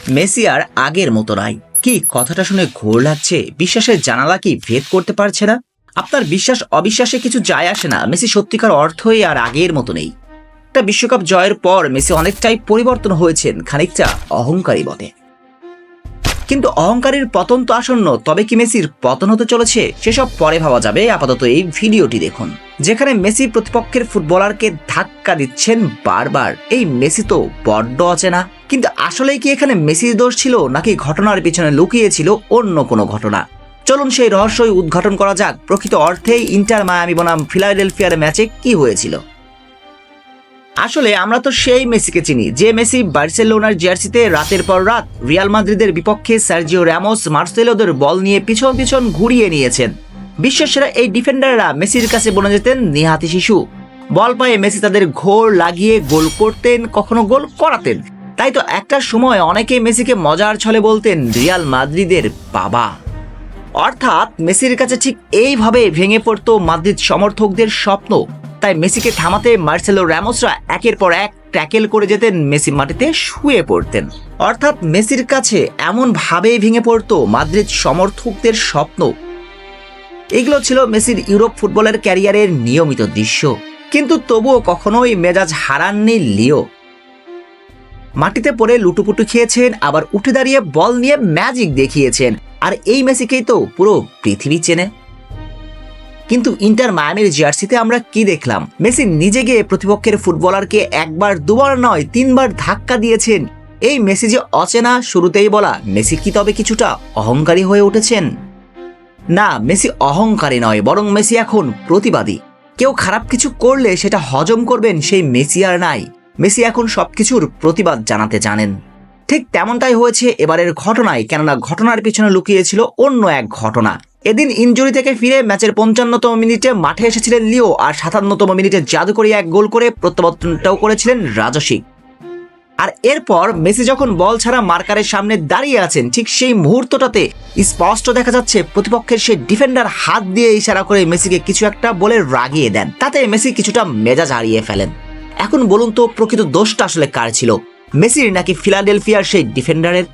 Messi আর আগের মতো নাই। কি কথাটা শুনে ঘোর লাগছে? বিশ্বাসের জানালা কি ভেদ করতে পারছে না? আপনার বিশ্বাস অবিশ্বাসে কিছু যায় আসে না। মেসি সত্যিকার অর্থই আর আগের মতো নেই। একটা বিশ্বকাপ জয়ের পর মেসি অনেকটাই পরিবর্তন হয়েছেন, খানিকটা অহংকারী বটে। কিন্তু অহংকারীর পতন তো আসন্ন। তবে কি মেসির পতন হতে চলেছে? সেসব পরে ভাবা যাবে। আপাতত এই ভিডিওটি দেখুন, যেখানে মেসি প্রতিপক্ষের ফুটবলারকে ধাক্কা দিচ্ছেন বারবার। এই মেসি তো বড্ড অচেনা। কিন্তু আসলেই কি এখানে মেসির দোষ ছিল, নাকি ঘটনার পিছনে লুকিয়েছিল অন্য কোনো ঘটনা? চলুন সেই রহস্যই উদ্ঘাটন করা যাক। প্রকৃত অর্থেই ইন্টার মায়ামি বনাম ফিলাডেলফিয়ার ম্যাচে কি হয়েছিল। আসলে আমরা তো সেই মেসিকে চিনি, যে মেসি বার্সেলোনার জার্সিতে রাতের পর রাত রিয়াল মাদ্রিদের বিপক্ষে সার্জিও রামোস, মার্সেলোদের বল নিয়ে পিছন পিছন ঘুরিয়ে নিয়েছেন। বিশ্বসেরা এই ডিফেন্ডাররা মেসির কাছে বনে যেতেন নিহাতি শিশু। বল পায়ে মেসি তাদের ঘোর লাগিয়ে গোল করতেন, কখনো গোল করাতেন। তাই তো একটা সময় অনেকেই মেসিকে মজার ছলে বলতেন রিয়াল মাদ্রিদের বাবা। অর্থাৎ মেসির কাছে ঠিক এইভাবে ভেঙে পড়তো মাদ্রিদ সমর্থকদের স্বপ্ন। তাই মেসিকে থামাতে মার্সেলো রামোসরা একের পর এক ট্যাকেল করে যেতেন, মেসি মাটিতে শুয়ে পড়তেন। অর্থাৎ মেসির কাছে এমন ভাবেই ভেঙে পড়তো মাদ্রিদ সমর্থকদের স্বপ্ন। এগুলো ছিল মেসির ইউরোপ ফুটবলের ক্যারিয়ারের নিয়মিত দৃশ্য। কিন্তু তবুও কখনোই মেজাজ হারাননি লিও। মাটিতে পড়ে লুটুপুটু খেয়েছেন, আবার উঠে দাঁড়িয়ে বল নিয়ে ম্যাজিক দেখিয়েছেন। আর এই মেসিকেই তো পুরো পৃথিবী চেনে। কিন্তু ইন্টার মায়ামির জার্সিতে আমরা কি দেখলাম? মেসি নিজে গিয়ে প্রতিপক্ষের ফুটবলারকে একবার দুবার নয় 3বার ধাক্কা দিয়েছেন। এই মেসি যে অচেনা, শুরুতেই বলা। মেসি কি তবে কিছুটা অহংকারী হয়ে উঠেছেন? না, মেসি অহংকারী নয়, বরং মেসি এখন প্রতিবাদী। কেউ খারাপ কিছু করলে সেটা হজম করবেন, সেই মেসি আর নাই। মেসি এখন সবকিছুর প্রতিবাদ জানাতে জানেন। ঠিক তেমনটাই হয়েছে এবারের ঘটনায়, কেননা ঘটনার পিছনে লুকিয়েছিল অন্য এক ঘটনা। এদিন ইনজুরি থেকে ফিরে ম্যাচের 55তম মিনিটে মাঠে এসেছিলেন লিও, আর 57তম মিনিটে জাদুকরি এক গোল করে প্রত্যাবর্তনটাও করেছিলেন রাজস্বিক। আর এরপর মেসি যখন বল ছাড়া মার্কারের সামনে দাঁড়িয়ে আছেন, ঠিক সেই মুহূর্তটাতে স্পষ্ট দেখা যাচ্ছে প্রতিপক্ষের সেই ডিফেন্ডার হাত দিয়ে ইশারা করে মেসিকে কিছু একটা বলে রাগিয়ে দেন। তাতে মেসি কিছুটা মেজাজ হারিয়ে ফেলেন। এখন বলুন তো, প্রকৃত দোষটা আসলে কার ছিল? মেসির নাকি ফিলাডেলফিয়ার সেই ডিফেন্ডারের?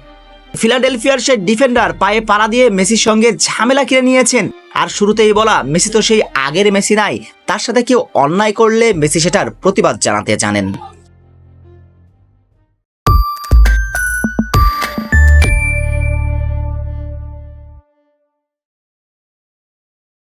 ফিলাডেলফিয়ার সেই ডিফেন্ডার পায়ে পাড়া দিয়ে মেসির সঙ্গে ঝামেলা কিনে নিয়েছেন। আর শুরুতেই বলা, মেসি তো সেই আগের মেসি নাই। তার সাথে কেউ অন্যায় করলে মেসি সেটার প্রতিবাদ জানাতে জানেন।